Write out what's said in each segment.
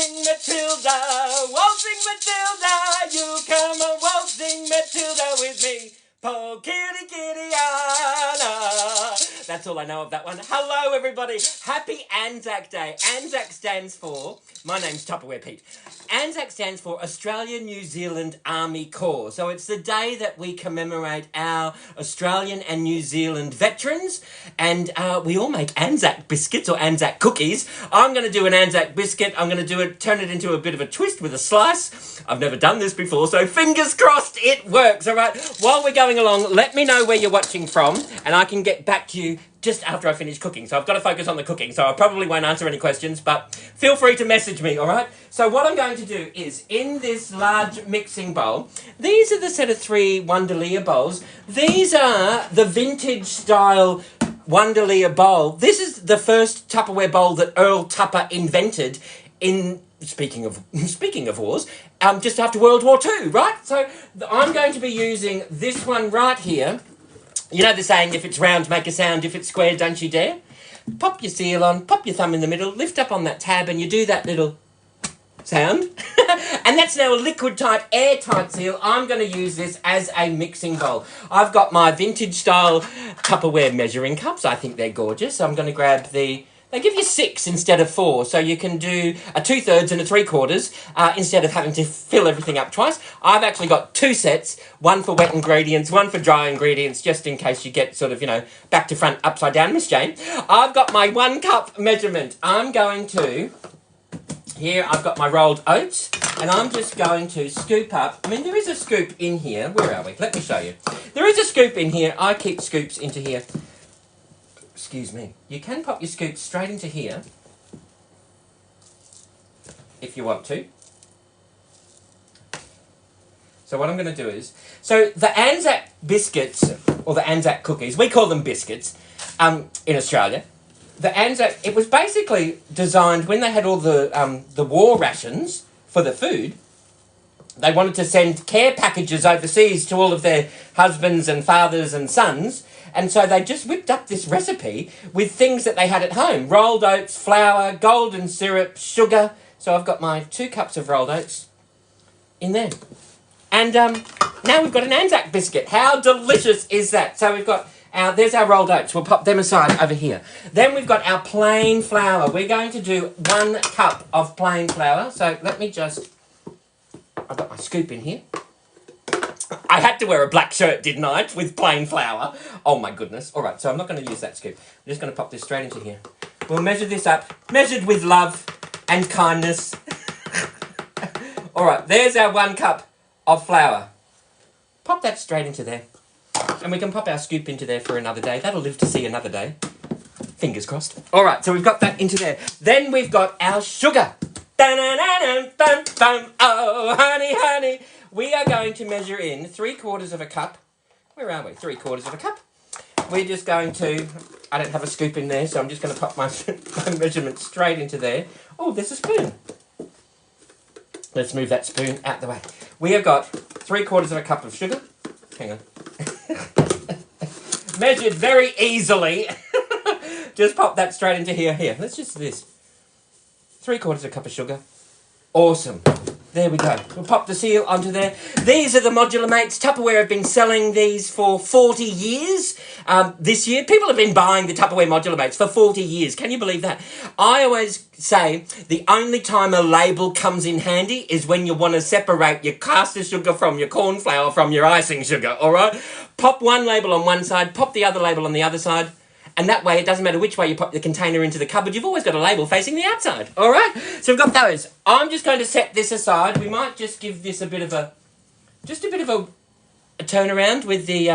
waltzing Matilda, waltzing Matilda, you come a waltzing Matilda with me. Po kitty kitty Anna. That's all I know of that one. Hello everybody. Happy Anzac Day. Anzac stands for, my name's Tupperware Pete. Anzac stands for Australia New Zealand Army Corps. So it's the day that we commemorate our Australian and New Zealand veterans, and we all make Anzac biscuits or Anzac cookies. I'm going to do an Anzac biscuit. I'm going to turn it into a bit of a twist with a slice. I've never done this before, so fingers crossed it works. All right. While we're going along, let me know where you're watching from, and I can get back to you just after I finish cooking. So I've got to focus on the cooking, so I probably won't answer any questions, but feel free to message me, all right? So what I'm going to do is, in this large mixing bowl, these are the set of 3 Wonderlia bowls. These are the vintage style Wonderlia bowl. This is the first Tupperware bowl that Earl Tupper invented in, speaking of wars, just after World War II, right? So I'm going to be using this one right here. You know the saying, if it's round, make a sound, if it's square, don't you dare? Pop your seal on, pop your thumb in the middle, lift up on that tab, and you do that little sound. And that's now a liquid-tight, airtight seal. I'm going to use this as a mixing bowl. I've got my vintage-style Tupperware measuring cups. I think they're gorgeous. I'm going to grab the... They give you 6 instead of 4, so you can do a 2/3 and a 3/4 instead of having to fill everything up twice. I've actually got 2 sets, one for wet ingredients, one for dry ingredients, just in case you get sort of, you know, back to front, upside down, Miss Jane. I've got my 1 cup measurement. I'm going to, here I've got my rolled oats, and I'm just going to scoop up. I mean, there is a scoop in here. Where are we? Let me show you. There is a scoop in here. I keep scoops into here. Excuse me. You can pop your scoop straight into here if you want to. So what I'm going to do is, so the Anzac biscuits, or the Anzac cookies, we call them biscuits in Australia. The Anzac, it was basically designed when they had all the war rations for the food. They wanted to send care packages overseas to all of their husbands and fathers and sons. And so they just whipped up this recipe with things that they had at home. Rolled oats, flour, golden syrup, sugar. So I've got my 2 cups of rolled oats in there. And now we've got an Anzac biscuit. How delicious is that? So we've got there's our rolled oats. We'll pop them aside over here. Then we've got our plain flour. We're going to do 1 cup of plain flour. So let me just... I've got my scoop in here. I had to wear a black shirt, didn't I, with plain flour. Oh, my goodness. All right, so I'm not going to use that scoop. I'm just going to pop this straight into here. We'll measure this up, measured with love and kindness. All right, there's our 1 cup of flour. Pop that straight into there. And we can pop our scoop into there for another day. That'll live to see another day. Fingers crossed. All right, so we've got that into there. Then we've got our sugar. Oh, honey, honey. We are going to measure in 3/4 of a cup. Where are we? 3/4 of a cup. We're just going to... I don't have a scoop in there, so I'm just going to pop my measurement straight into there. Oh, there's a spoon. Let's move that spoon out the way. We have got 3/4 of a cup of sugar. Hang on. Measured very easily. Just pop that straight into here. Here, let's just do this. 3/4 of a cup of sugar. Awesome. There we go. We'll pop the seal onto there. These are the Modular Mates. Tupperware have been selling these for 40 years. This year, people have been buying the Tupperware Modular Mates for 40 years. Can you believe that? I always say the only time a label comes in handy is when you want to separate your caster sugar from your corn flour from your icing sugar, all right? Pop one label on one side, pop the other label on the other side. And that way, it doesn't matter which way you pop the container into the cupboard, you've always got a label facing the outside. All right? So we've got those. I'm just going to set this aside. We might just give this a bit of a turnaround with the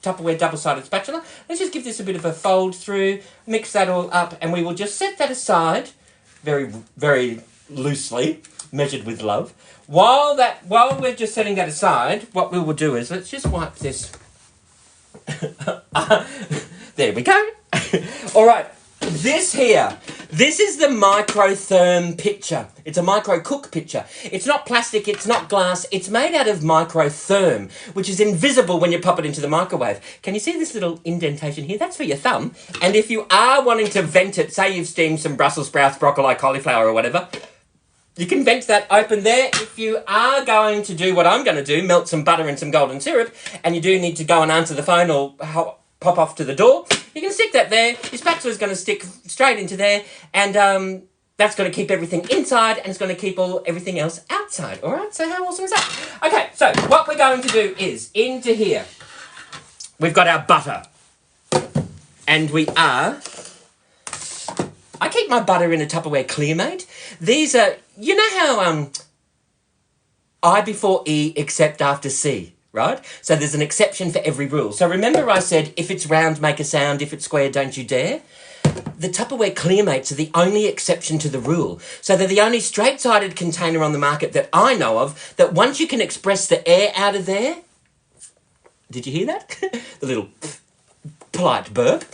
Tupperware double-sided spatula. Let's just give this a bit of a fold through, mix that all up, and we will just set that aside very, very loosely, measured with love. While we're just setting that aside, what we will do is, let's just wipe this. There we go. All right, this is the microtherm pitcher. It's a micro cook pitcher. It's not plastic, it's not glass, it's made out of microtherm, which is invisible when you pop it into the microwave. Can you see this little indentation here? That's for your thumb. And if you are wanting to vent it, say you've steamed some Brussels sprouts, broccoli, cauliflower or whatever, You can vent that open there. If you are going to do what I'm going to do, melt some butter and some golden syrup, and you do need to go and answer the phone or pop off to the door, you can stick that there. Your spatula is going to stick straight into there, and that's going to keep everything inside, and it's going to keep everything else outside. All right, so how awesome is that? Okay, so what we're going to do is, into here, we've got our butter, and we are... I keep my butter in a Tupperware Clear, mate. These are... You know how I before E except after C, right? So there's an exception for every rule. So remember I said, if it's round, make a sound. If it's square, don't you dare. The Tupperware Clear Mates are the only exception to the rule. So they're the only straight-sided container on the market that I know of that once you can express the air out of there... Did you hear that? The little... polite burp.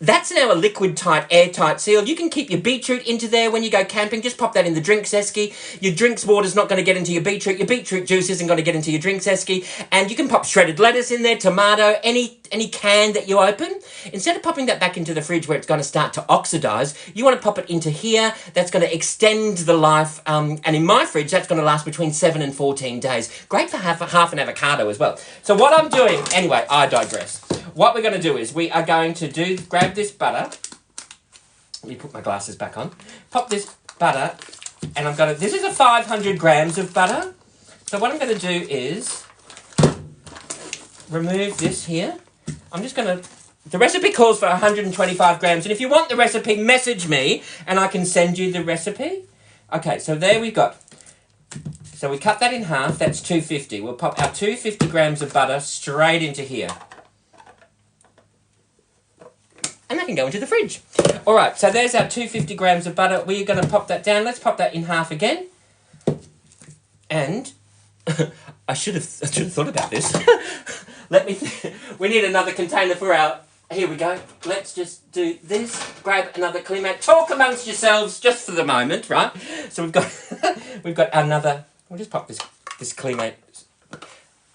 That's now a liquid-tight, airtight seal. You can keep your beetroot into there when you go camping. Just pop that in the drinks esky. Your drinks water's not going to get into your beetroot. Your beetroot juice isn't going to get into your drinks esky. And you can pop shredded lettuce in there, tomato, any can that you open. Instead of popping that back into the fridge where it's going to start to oxidise, you want to pop it into here. That's going to extend the life. And in my fridge, that's going to last between 7 and 14 days. Great for half an avocado as well. So what I'm doing... Anyway, I digress. What we're going to do is we are going to grab this butter. Let me put my glasses back on. Pop this butter, and I'm going to... This is a 500 grams of butter. So what I'm going to do is remove this here. I'm just going to... The recipe calls for 125 grams, and if you want the recipe, message me, and I can send you the recipe. Okay, so there we've got... So we cut that in half. That's 250. We'll pop our 250 grams of butter straight into here. And that can go into the fridge. All right, so there's our 250 grams of butter. We're going to pop that down. Let's pop that in half again. And I should have thought about this. We need another container for our... Here we go. Let's just do this. Grab another Clear Mate. Talk amongst yourselves just for the moment, right? So we've got another... We'll just pop this Clear Mate.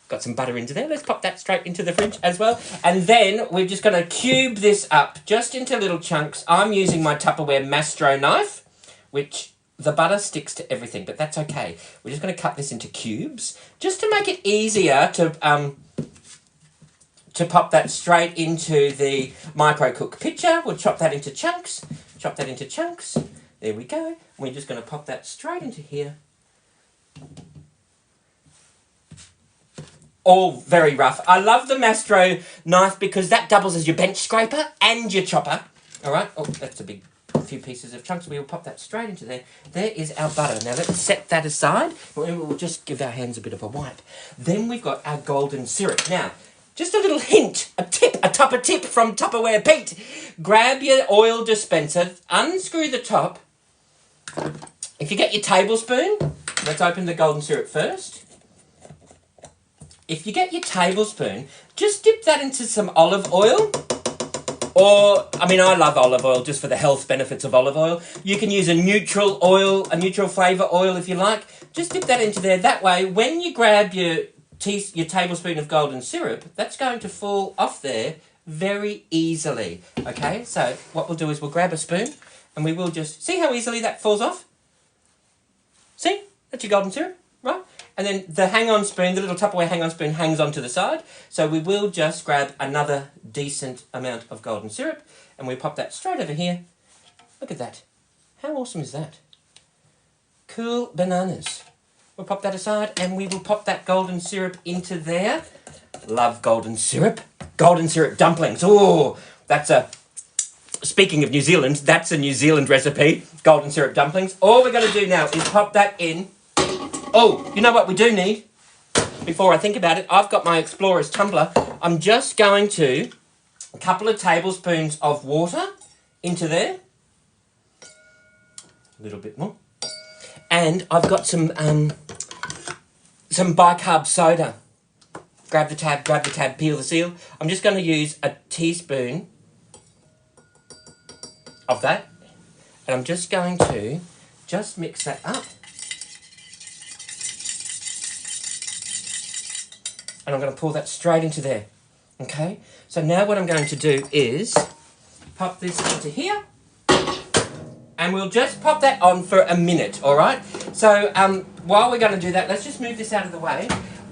Got some butter into there. Let's pop that straight into the fridge as well. And then we're just going to cube this up just into little chunks. I'm using my Tupperware Mastro knife, which the butter sticks to everything, but that's okay. We're just going to cut this into cubes just to make it easier to pop that straight into the micro cook pitcher. We'll chop that into chunks. Chop that into chunks. There we go. We're just going to pop that straight into here. All very rough. I love the Mastro knife because that doubles as your bench scraper and your chopper. All right. Oh, that's a few pieces of chunks. We will pop that straight into there. There is our butter. Now let's set that aside. We'll just give our hands a bit of a wipe. Then we've got our golden syrup. Now, just a little hint, a tupper tip from Tupperware Pete. Grab your oil dispenser, unscrew the top. If you get your tablespoon, let's open the golden syrup first. If you get your tablespoon, just dip that into some olive oil. Or, I mean, I love olive oil just for the health benefits of olive oil. You can use a neutral oil, a neutral flavour oil if you like. Just dip that into there. That way, when you grab your tablespoon of golden syrup, that's going to fall off there very easily. Okay, so what we'll do is we'll grab a spoon and we will just... See how easily that falls off? See? That's your golden syrup, right? And then the hang-on spoon, the little Tupperware hang-on spoon hangs onto the side. So we will just grab another decent amount of golden syrup and we pop that straight over here. Look at that. How awesome is that? Cool bananas. We'll pop that aside and we will pop that golden syrup into there. Love golden syrup. Golden syrup dumplings. Oh, that's a... Speaking of New Zealand, that's a New Zealand recipe. Golden syrup dumplings. All we're going to do now is pop that in. Oh, you know what we do need? Before I think about it, I've got my Explorer's tumbler. I'm just going to... A couple of tablespoons of water into there. A little bit more. And I've got some bicarb soda. Grab the tab, peel the seal. I'm just going to use a teaspoon of that. And I'm just going to mix that up. And I'm going to pour that straight into there. Okay? So now what I'm going to do is pop this into here. And we'll just pop that on for a minute, all right? So while we're going to do that, let's just move this out of the way.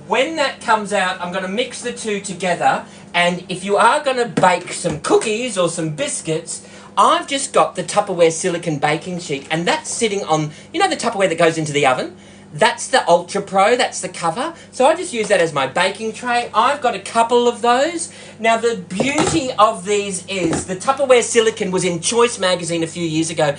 When that comes out, I'm going to mix the two together, and if you are going to bake some cookies or some biscuits, I've just got the Tupperware silicone baking sheet, and that's sitting on, you know the Tupperware that goes into the oven? That's the Ultra Pro, that's the cover. So I just use that as my baking tray. I've got a couple of those. Now the beauty of these is the Tupperware silicone was in Choice magazine a few years ago,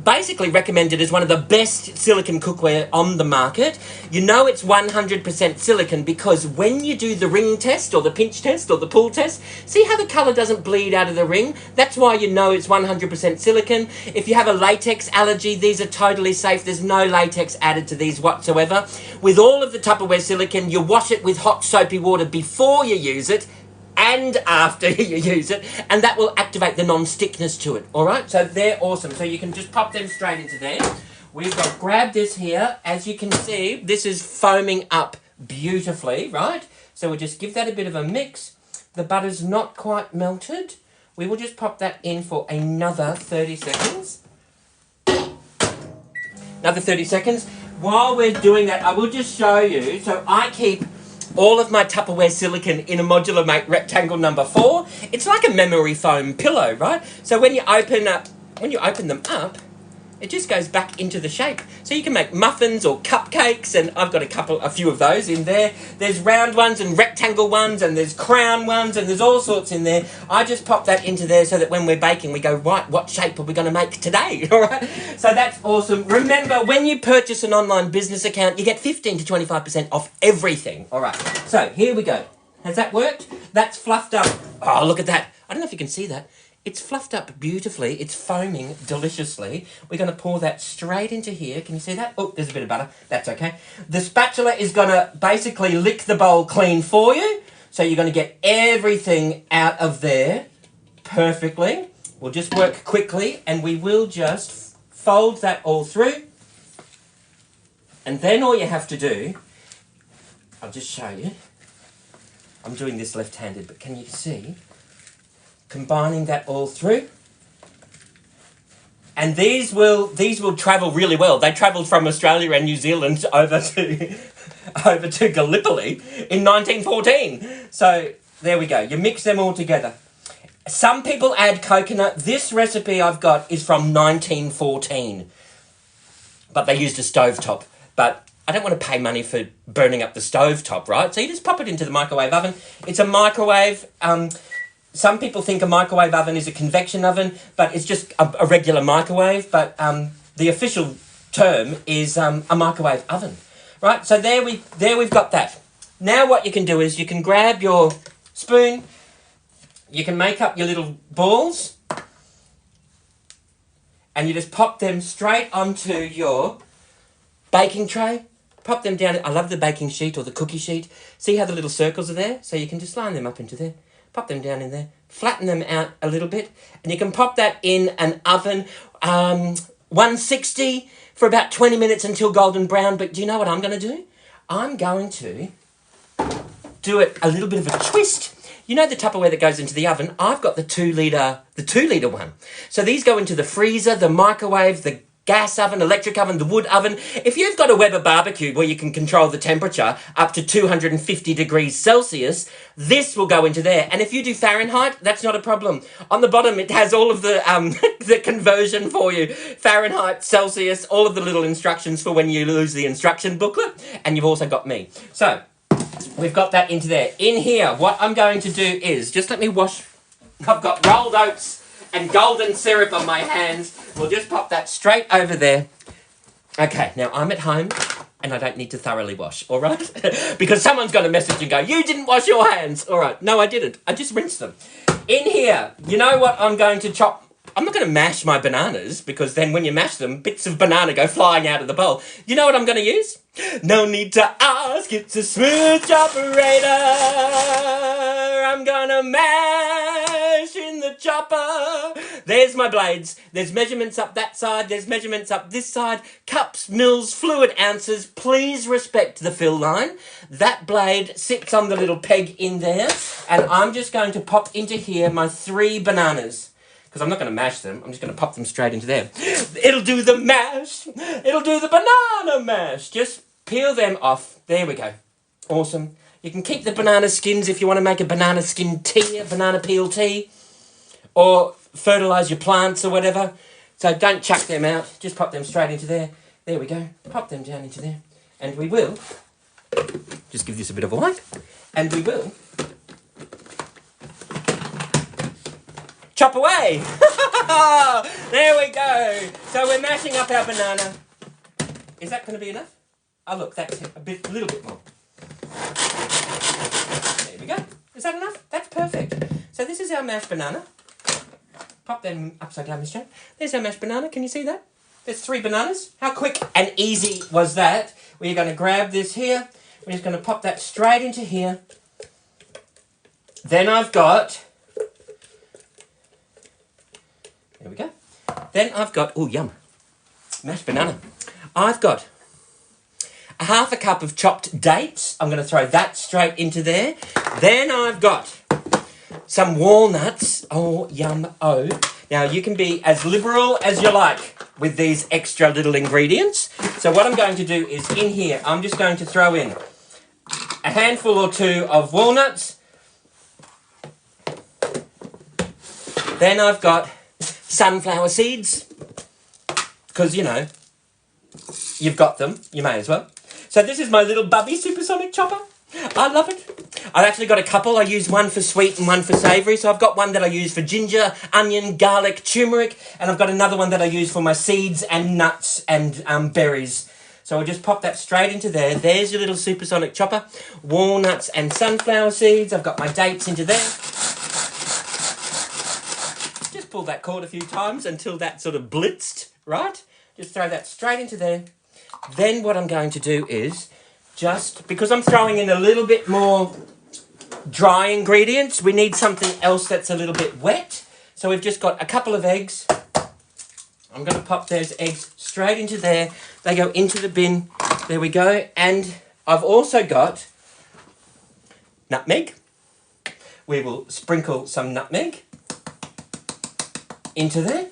basically recommended as one of the best silicone cookware on the market. You know it's 100% silicone because when you do the ring test or the pinch test or the pull test, see how the colour doesn't bleed out of the ring? That's why you know it's 100% silicone. If you have a latex allergy, these are totally safe. There's no latex added to these whatsoever. With all of the Tupperware silicone, you wash it with hot soapy water before you use it and after you use it, and that will activate the non-stickness to it, all right? So they're awesome. So you can just pop them straight into there. We've got, grab this here. As you can see, this is foaming up beautifully, right? So we'll just give that a bit of a mix. The butter's not quite melted. We will just pop that in for another 30 seconds. Another 30 seconds. While we're doing that, I will just show you. So I keep all of my Tupperware silicone in a modular mate rectangle number 4. It's like a memory foam pillow, right? So when you open them up, it just goes back into the shape. So you can make muffins or cupcakes, and I've got a few of those in there. There's round ones and rectangle ones, and there's crown ones, and there's all sorts in there. I just pop that into there so that when we're baking, we go, right, what shape are we going to make today? All right? So that's awesome. Remember, when you purchase an online business account, you get 15 to 25% off everything. All right. So here we go. Has that worked? That's fluffed up. Oh, look at that. I don't know if you can see that. It's fluffed up beautifully. It's foaming deliciously. We're going to pour that straight into here. Can you see that? Oh, there's a bit of butter. That's okay. The spatula is going to basically lick the bowl clean for you. So you're going to get everything out of there perfectly. We'll just work quickly, and we will just fold that all through. And then all you have to do, I'll just show you. I'm doing this left-handed, but can you see? Combining that all through, and these will travel really well. They travelled from Australia and New Zealand over to Gallipoli in 1914. So there we go. You mix them all together. Some people add coconut. This recipe I've got is from 1914, but they used a stovetop. But I don't want to pay money for burning up the stovetop, right? So you just pop it into the microwave oven. It's a microwave. Some people think a microwave oven is a convection oven, but it's just a regular microwave. But the official term is a microwave oven, right? So there we've got that. Now what you can do is you can grab your spoon, you can make up your little balls, and you just pop them straight onto your baking tray. Pop them down. I love the baking sheet or the cookie sheet. See how the little circles are there? So you can just line them up into there. Pop them down in there, flatten them out a little bit, and you can pop that in an oven, 160 for about 20 minutes until golden brown. But do you know what I'm going to do? I'm going to do it a little bit of a twist. You know the Tupperware that goes into the oven? I've got the 2 litre one. So these go into the freezer, the microwave, the gas oven, electric oven, the wood oven. If you've got a Weber barbecue where you can control the temperature up to 250 degrees Celsius, this will go into there. And if you do Fahrenheit, that's not a problem. On the bottom, it has all of the the conversion for you. Fahrenheit, Celsius, all of the little instructions for when you lose the instruction booklet. And you've also got me. So we've got that into there. In here, what I'm going to do is, just let me wash. I've got rolled oats and golden syrup on my hands. We'll just pop that straight over there. Okay, now I'm at home and I don't need to thoroughly wash, all right? Because someone's going to message and go, you didn't wash your hands. All right, no, I didn't. I just rinsed them. In here, you know what I'm going to chop? I'm not going to mash my bananas because then when you mash them, bits of banana go flying out of the bowl. You know what I'm going to use? No need to ask, it's a smooth operator. I'm going to mash in the chopper. There's my blades. There's measurements up that side. There's measurements up this side. Cups, mils, fluid ounces. Please respect the fill line. That blade sits on the little peg in there. And I'm just going to pop into here my 3 bananas. because I'm not going to mash them. I'm just going to pop them straight into there. It'll do the mash. It'll do the banana mash. Just peel them off. There we go. Awesome. You can keep the banana skins if you want to make a banana skin tea, a banana peel tea, or fertilise your plants or whatever. So don't chuck them out. Just pop them straight into there. There we go. Pop them down into there. And we will just give this a bit of a wipe. And we will chop away. There we go. So we're mashing up our banana. Is that going to be enough? Oh look, that's a little bit more. There we go. Is that enough? That's perfect. So this is our mashed banana. Pop them upside down, Miss Jane. There's our mashed banana. Can you see that? There's 3 bananas. How quick and easy was that? We're going to grab this here. We're just going to pop that straight into here. Then I've got... There we go. Then I've got... Oh, yum. Mashed banana. I've got a half a cup of chopped dates. I'm going to throw that straight into there. Then I've got some walnuts. Oh, yum. Oh. Now, you can be as liberal as you like with these extra little ingredients. So what I'm going to do is in here, I'm just going to throw in a handful or 2 of walnuts. Then I've got sunflower seeds. Because, you know, you've got them. You may as well. So this is my little bubby supersonic chopper. I love it. I've actually got a couple. I use one for sweet and one for savoury. So I've got one that I use for ginger, onion, garlic, turmeric. And I've got another one that I use for my seeds and nuts and berries. So I'll just pop that straight into there. There's your little supersonic chopper. Walnuts and sunflower seeds. I've got my dates into there. Just pull that cord a few times until that sort of blitzed, right? Just throw that straight into there. Then what I'm going to do is... just because I'm throwing in a little bit more dry ingredients, we need something else that's a little bit wet. So we've just got a couple of eggs. I'm going to pop those eggs straight into there. They go into the bin. There we go. And I've also got nutmeg. We will sprinkle some nutmeg into there.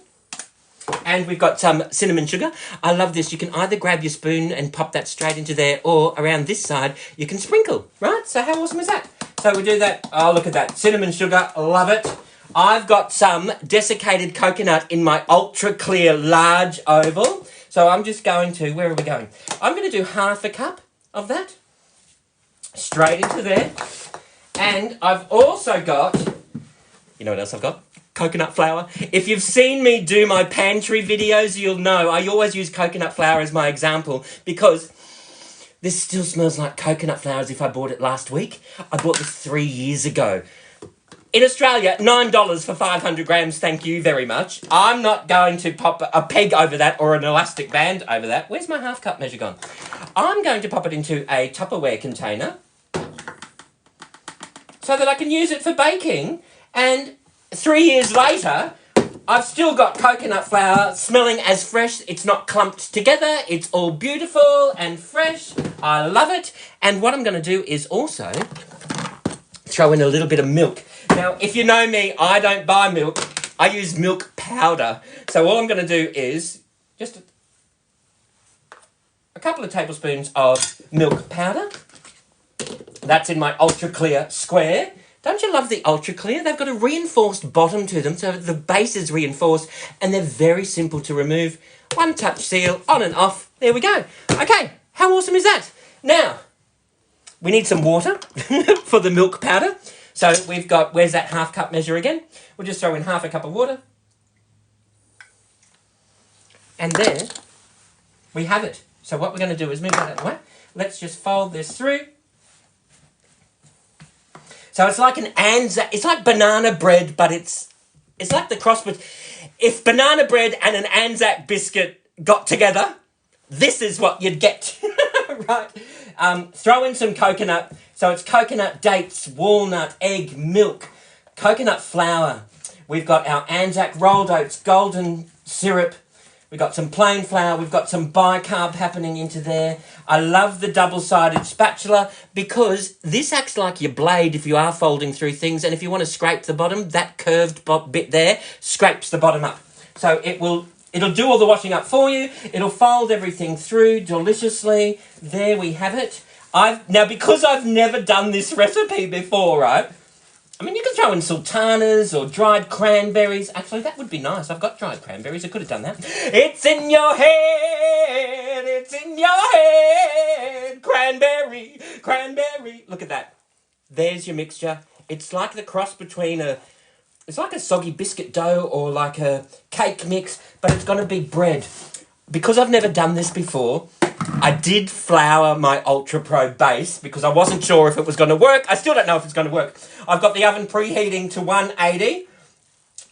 And we've got some cinnamon sugar. I love this. You can either grab your spoon and pop that straight into there, or around this side, you can sprinkle, right? So how awesome is that? So we do that. Oh, look at that. Cinnamon sugar. Love it. I've got some desiccated coconut in my ultra clear large oval. So I'm just going to, where are we going? I'm going to do half a cup of that straight into there. And I've also got, you know what else I've got? Coconut flour. If you've seen me do my pantry videos, you'll know I always use coconut flour as my example because this still smells like coconut flour as if I bought it last week. I bought this 3 years ago. In Australia, $9 for 500 grams, thank you very much. I'm not going to pop a peg over that or an elastic band over that. Where's my half cup measure gone? I'm going to pop it into a Tupperware container so that I can use it for baking. And 3 years later, I've still got coconut flour smelling as fresh. It's not clumped together. It's all beautiful and fresh. I love it. And what I'm going to do is also throw in a little bit of milk. Now, if you know me, I don't buy milk. I use milk powder. So all I'm going to do is just a couple of tablespoons of milk powder. That's in my ultra clear square. Don't you love the ultra clear? They've got a reinforced bottom to them, so the base is reinforced, and they're very simple to remove. One touch seal, on and off. There we go. Okay, how awesome is that? Now, we need some water for the milk powder. So we've got, where's that half cup measure again? We'll just throw in half a cup of water. And there we have it. So what we're going to do is move that out of the way. Let's just fold this through. So it's like an Anzac, it's like banana bread, but it's like the cross between, if banana bread and an Anzac biscuit got together, this is what you'd get, right? Throw in some coconut. So it's coconut, dates, walnut, egg, milk, coconut flour. We've got our Anzac rolled oats, golden syrup. We've got some plain flour. We've got some bicarb happening into there. I love the double-sided spatula because this acts like your blade if you are folding through things. And if you want to scrape the bottom, that curved bit there scrapes the bottom up. So it'll do all the washing up for you. It'll fold everything through deliciously. There we have it. Now, because I've never done this recipe before, right? I mean, you can throw in sultanas or dried cranberries. Actually, that would be nice. I've got dried cranberries. I could have done that. It's in your head. It's in your head. Cranberry, cranberry. Look at that. There's your mixture. It's like the cross between it's like a soggy biscuit dough or like a cake mix, but it's going to be bread. Because I've never done this before, I did flour my Ultra Pro base because I wasn't sure if it was going to work. I still don't know if it's going to work. I've got the oven preheating to 180.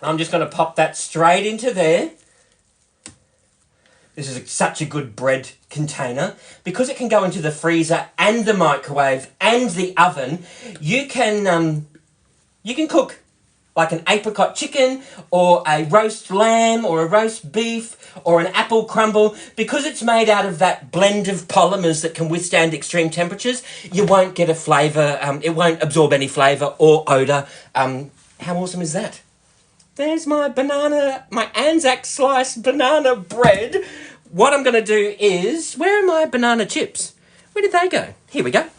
I'm just going to pop that straight into there. This is such a good bread container. Because it can go into the freezer and the microwave and the oven, you can cook like an apricot chicken or a roast lamb or a roast beef or an apple crumble. Because it's made out of that blend of polymers that can withstand extreme temperatures, you won't get a flavour, it won't absorb any flavour or odour. How awesome is that? There's my banana, my Anzac sliced banana bread. What I'm going to do is, where are my banana chips? Where did they go? Here we go.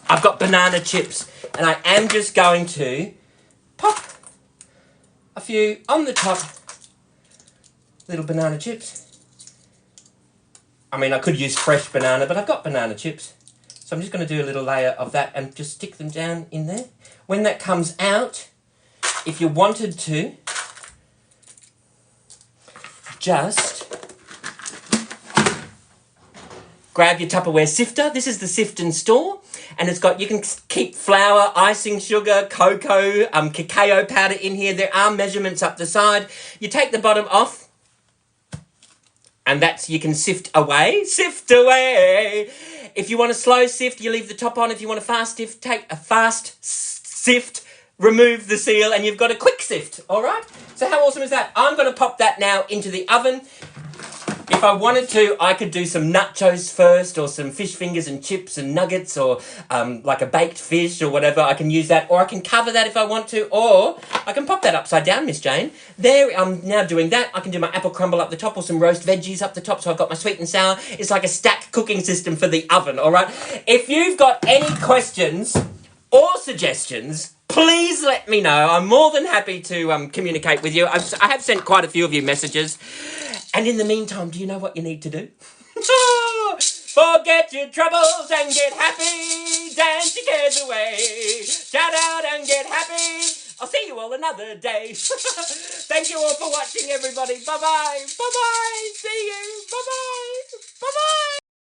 I've got banana chips and I am just going to pop a few on the top, little banana chips. I mean, I could use fresh banana, but I've got banana chips. So I'm just going to do a little layer of that and just stick them down in there. When that comes out, if you wanted to, just grab your Tupperware sifter. This is the sift and store. And it's got, you can keep flour, icing sugar, cocoa, cacao powder in here. There are measurements up the side. You take the bottom off. And that's, you can sift away. Sift away. If you want a slow sift, you leave the top on. If you want a fast sift, take a fast sift, remove the seal, and you've got a quick sift. All right? So how awesome is that? I'm going to pop that now into the oven. If I wanted to, I could do some nachos first or some fish fingers and chips and nuggets or like a baked fish or whatever. I can use that, or I can cover that if I want to, or I can pop that upside down, Miss Jane. There, I'm now doing that. I can do my apple crumble up the top or some roast veggies up the top, so I've got my sweet and sour. It's like a stack cooking system for the oven, all right? If you've got any questions or suggestions, please let me know. I'm more than happy to communicate with you. I have sent quite a few of you messages. And in the meantime, do you know what you need to do? Forget your troubles and get happy. Dance your cares away. Shout out and get happy. I'll see you all another day. Thank you all for watching, everybody. Bye-bye. Bye-bye.